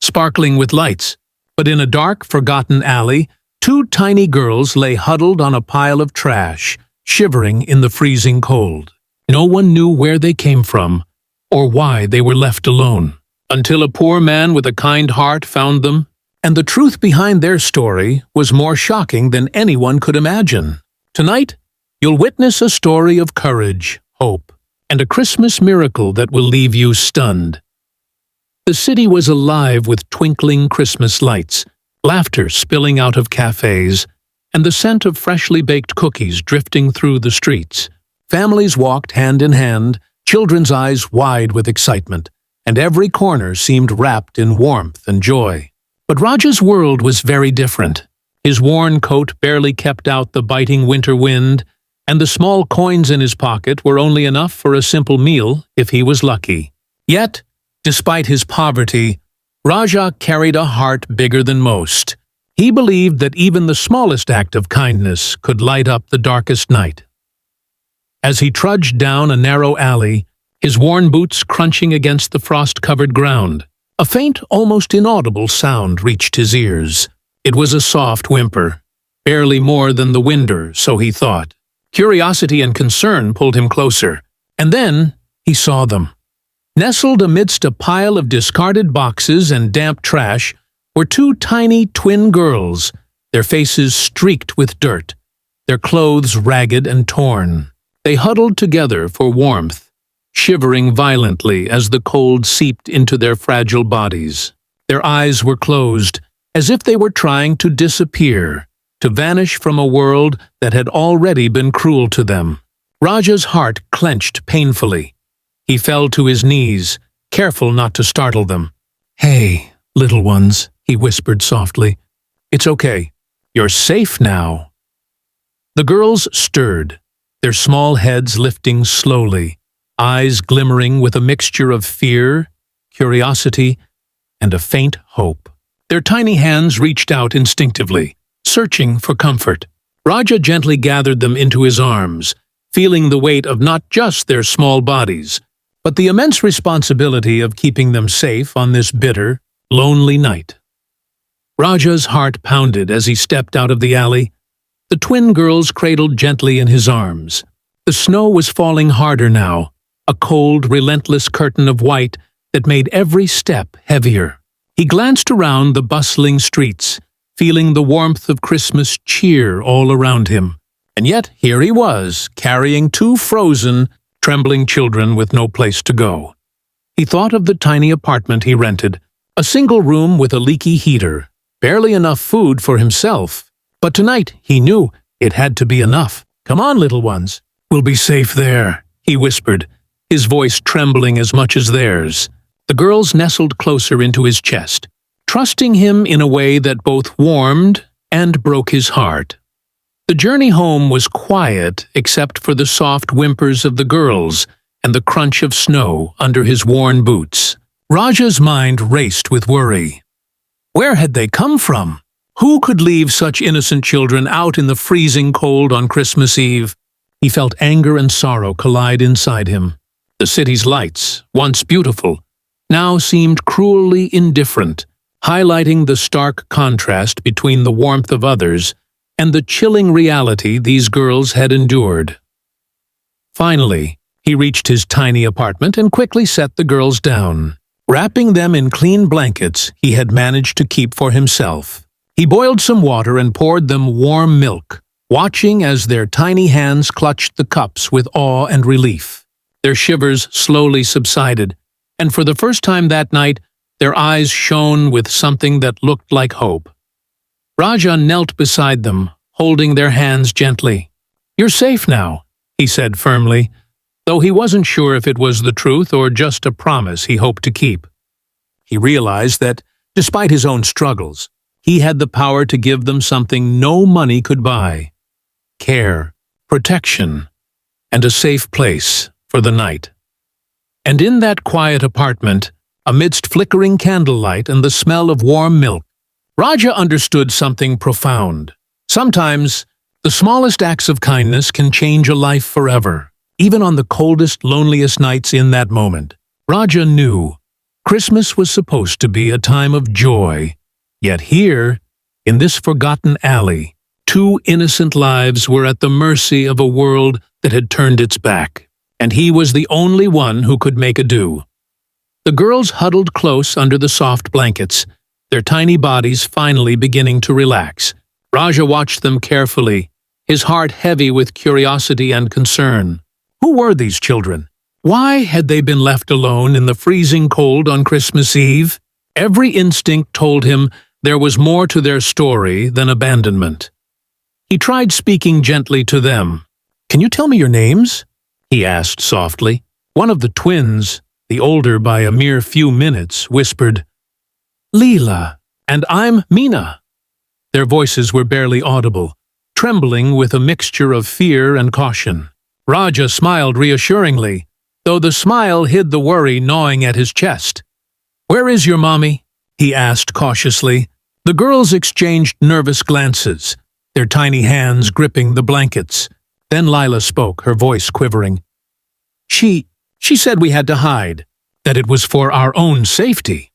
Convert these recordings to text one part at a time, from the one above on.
sparkling with lights. But in a dark, forgotten alley, two tiny girls lay huddled on a pile of trash, shivering in the freezing cold. No one knew where they came from, or why they were left alone, until a poor man with a kind heart found them, and the truth behind their story was more shocking than anyone could imagine. Tonight, you'll witness a story of courage, hope, and a Christmas miracle that will leave you stunned. The city was alive with twinkling Christmas lights, laughter spilling out of cafes, and the scent of freshly baked cookies drifting through the streets. Families walked hand in hand, children's eyes wide with excitement, and every corner seemed wrapped in warmth and joy. But Raja's world was very different. His worn coat barely kept out the biting winter wind, and the small coins in his pocket were only enough for a simple meal if he was lucky. Yet, despite his poverty, Raja carried a heart bigger than most. He believed that even the smallest act of kindness could light up the darkest night. As he trudged down a narrow alley, his worn boots crunching against the frost-covered ground, a faint, almost inaudible sound reached his ears. It was a soft whimper, barely more than the winder, so he thought. Curiosity and concern pulled him closer, and then he saw them. Nestled amidst a pile of discarded boxes and damp trash were two tiny twin girls, their faces streaked with dirt, their clothes ragged and torn. They huddled together for warmth, shivering violently as the cold seeped into their fragile bodies. Their eyes were closed, as if they were trying to disappear, to vanish from a world that had already been cruel to them. Raja's heart clenched painfully. He fell to his knees, careful not to startle them. "Hey, little ones," he whispered softly. "It's okay. You're safe now." The girls stirred, their small heads lifting slowly, eyes glimmering with a mixture of fear, curiosity, and a faint hope. Their tiny hands reached out instinctively, searching for comfort. Raja gently gathered them into his arms, feeling the weight of not just their small bodies, but the immense responsibility of keeping them safe on this bitter, lonely night. Raja's heart pounded as he stepped out of the alley, the twin girls cradled gently in his arms. The snow was falling harder now, a cold, relentless curtain of white that made every step heavier. He glanced around the bustling streets, feeling the warmth of Christmas cheer all around him. And yet here he was, carrying two frozen, trembling children with no place to go. He thought of the tiny apartment he rented, a single room with a leaky heater, barely enough food for himself. But tonight, he knew, it had to be enough. "Come on, little ones. We'll be safe there," he whispered, his voice trembling as much as theirs. The girls nestled closer into his chest, trusting him in a way that both warmed and broke his heart. The journey home was quiet except for the soft whimpers of the girls and the crunch of snow under his worn boots. Raja's mind raced with worry. Where had they come from? Who could leave such innocent children out in the freezing cold on Christmas Eve? He felt anger and sorrow collide inside him. The city's lights, once beautiful, now seemed cruelly indifferent, highlighting the stark contrast between the warmth of others and the chilling reality these girls had endured. Finally, he reached his tiny apartment and quickly set the girls down, wrapping them in clean blankets he had managed to keep for himself. He boiled some water and poured them warm milk, watching as their tiny hands clutched the cups with awe and relief. Their shivers slowly subsided, and for the first time that night, their eyes shone with something that looked like hope. Raja knelt beside them, holding their hands gently. "You're safe now," he said firmly, though he wasn't sure if it was the truth or just a promise he hoped to keep. He realized that, despite his own struggles, he had the power to give them something no money could buy: care, protection, and a safe place for the night. And in that quiet apartment, amidst flickering candlelight and the smell of warm milk, Raja understood something profound. Sometimes, the smallest acts of kindness can change a life forever, even on the coldest, loneliest nights in that moment. Raja knew Christmas was supposed to be a time of joy, yet here, in this forgotten alley, two innocent lives were at the mercy of a world that had turned its back, and he was the only one who could make a do. The girls huddled close under the soft blankets, their tiny bodies finally beginning to relax. Raja watched them carefully, his heart heavy with curiosity and concern. Who were these children? Why had they been left alone in the freezing cold on Christmas Eve? Every instinct told him there was more to their story than abandonment. He tried speaking gently to them. "Can you tell me your names?" he asked softly. One of the twins, the older by a mere few minutes, whispered, "Leela, and I'm Meena." Their voices were barely audible, trembling with a mixture of fear and caution. Raja smiled reassuringly, though the smile hid the worry gnawing at his chest. "Where is your mommy?" he asked cautiously. The girls exchanged nervous glances, their tiny hands gripping the blankets. Then Lila spoke, her voice quivering. She said we had to hide, that it was for our own safety."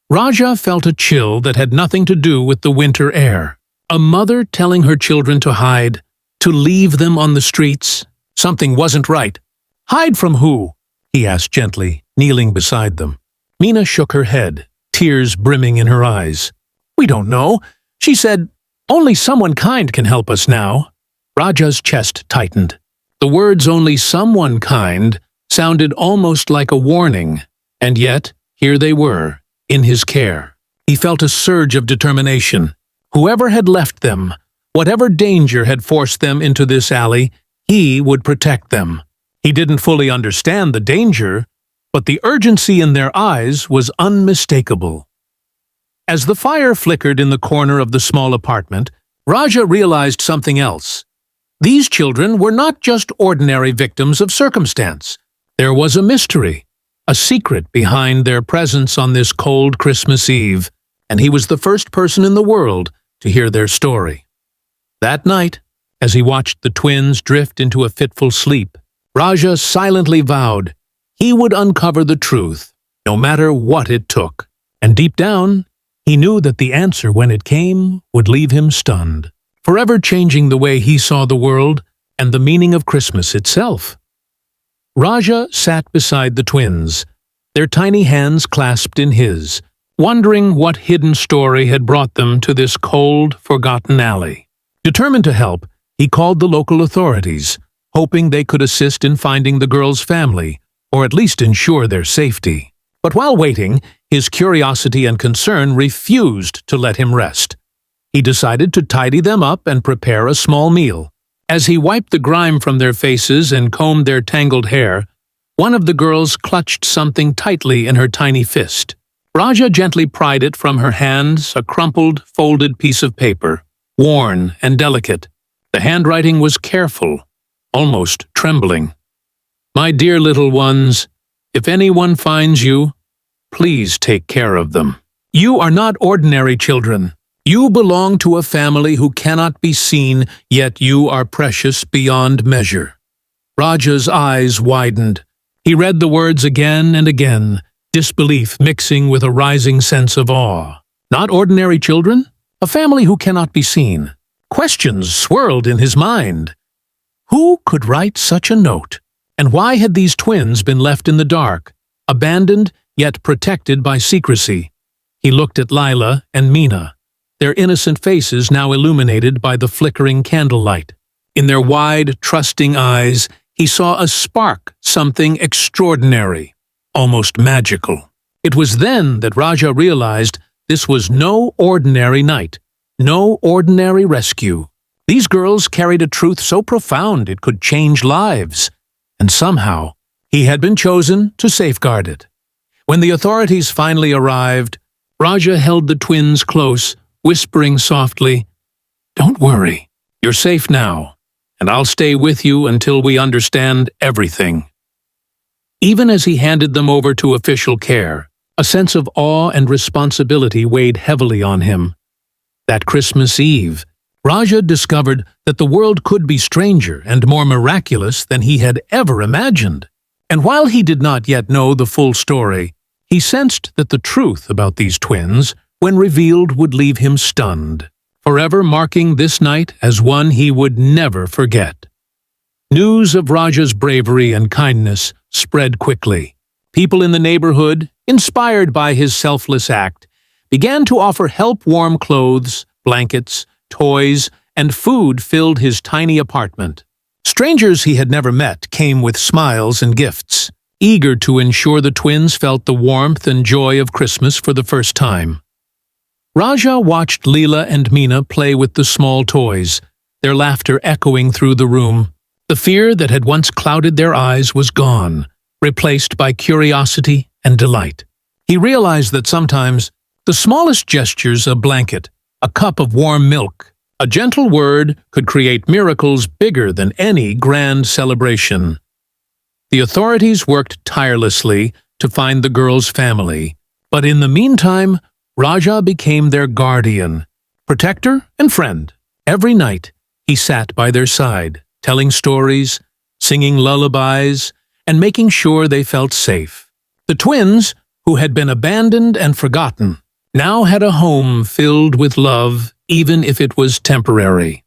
Raja felt a chill that had nothing to do with the winter air. A mother telling her children to hide, to leave them on the streets. Something wasn't right. "Hide from who?" he asked gently, kneeling beside them. Meena shook her head, tears brimming in her eyes. "We don't know. She said, only someone kind can help us now." Raja's chest tightened. The words "only someone kind" sounded almost like a warning, and yet here they were, in his care. He felt a surge of determination. Whoever had left them, whatever danger had forced them into this alley, he would protect them. He didn't fully understand the danger, but the urgency in their eyes was unmistakable. As the fire flickered in the corner of the small apartment, Raja realized something else. These children were not just ordinary victims of circumstance. There was a mystery, a secret behind their presence on this cold Christmas Eve, and he was the first person in the world to hear their story. That night, as he watched the twins drift into a fitful sleep, Raja silently vowed he would uncover the truth, no matter what it took. And deep down, he knew that the answer, when it came, would leave him stunned, forever changing the way he saw the world and the meaning of Christmas itself. Raja sat beside the twins, their tiny hands clasped in his, wondering what hidden story had brought them to this cold, forgotten alley. Determined to help, he called the local authorities, hoping they could assist in finding the girls' family, or at least ensure their safety. But while waiting, his curiosity and concern refused to let him rest. He decided to tidy them up and prepare a small meal. As he wiped the grime from their faces and combed their tangled hair, one of the girls clutched something tightly in her tiny fist. Raja gently pried it from her hands, a crumpled, folded piece of paper, worn and delicate. The handwriting was careful, almost trembling. "My dear little ones, if anyone finds you, please take care of them. You are not ordinary children. You belong to a family who cannot be seen, yet you are precious beyond measure." Raja's eyes widened. He read the words again and again, disbelief mixing with a rising sense of awe. Not ordinary children? A family who cannot be seen. Questions swirled in his mind. Who could write such a note? And why had these twins been left in the dark, abandoned yet protected by secrecy? He looked at Lila and Meena, their innocent faces now illuminated by the flickering candlelight. In their wide, trusting eyes, he saw a spark, something extraordinary, almost magical. It was then that Raja realized this was no ordinary night, no ordinary rescue. These girls carried a truth so profound it could change lives, and somehow he had been chosen to safeguard it. When the authorities finally arrived, Raja held the twins close, whispering softly, "Don't worry, you're safe now, and I'll stay with you until we understand everything." Even as he handed them over to official care, a sense of awe and responsibility weighed heavily on him. That Christmas Eve, Raja discovered that the world could be stranger and more miraculous than he had ever imagined. And while he did not yet know the full story, He sensed that the truth about these twins, when revealed, would leave him stunned, forever marking this night as one he would never forget. News of Raja's bravery and kindness spread quickly. People in the neighborhood, inspired by his selfless act, began to offer help. Warm clothes, blankets, toys, and food filled his tiny apartment. Strangers he had never met came with smiles and gifts, eager to ensure the twins felt the warmth and joy of Christmas for the first time. Raja watched Leela and Meena play with the small toys, their laughter echoing through the room. The fear that had once clouded their eyes was gone, replaced by curiosity and delight. He realized that sometimes the smallest gestures, a blanket, a cup of warm milk, a gentle word, could create miracles bigger than any grand celebration. The authorities worked tirelessly to find the girls' family, but in the meantime, Raja became their guardian, protector, and friend. Every night, he sat by their side, telling stories, singing lullabies, and making sure they felt safe. The twins, who had been abandoned and forgotten, now had a home filled with love, even if it was temporary.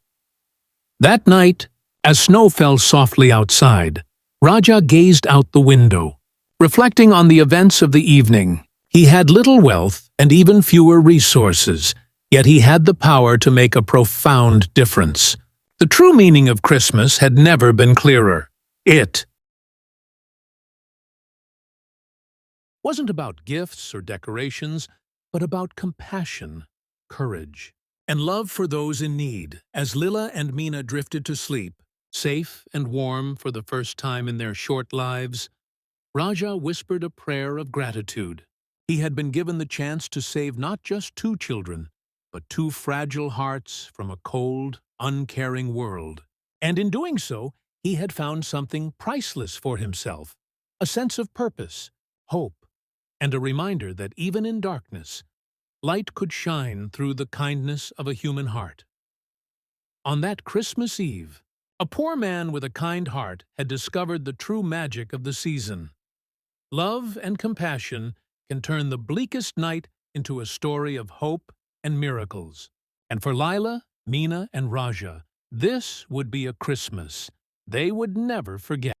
That night, as snow fell softly outside, Raja gazed out the window, reflecting on the events of the evening. He had little wealth and even fewer resources, yet he had the power to make a profound difference. The true meaning of Christmas had never been clearer. It wasn't about gifts or decorations, but about compassion, courage, and love for those in need. As Leela and Meena drifted to sleep, safe and warm for the first time in their short lives, Raja whispered a prayer of gratitude. He had been given the chance to save not just 2 children, but 2 fragile hearts from a cold, uncaring world. And in doing so, he had found something priceless for himself, a sense of purpose, hope, and a reminder that even in darkness, light could shine through the kindness of a human heart. On that Christmas Eve, a poor man with a kind heart had discovered the true magic of the season. Love and compassion can turn the bleakest night into a story of hope and miracles. And for Leela, Meena, and Raja, this would be a Christmas they would never forget.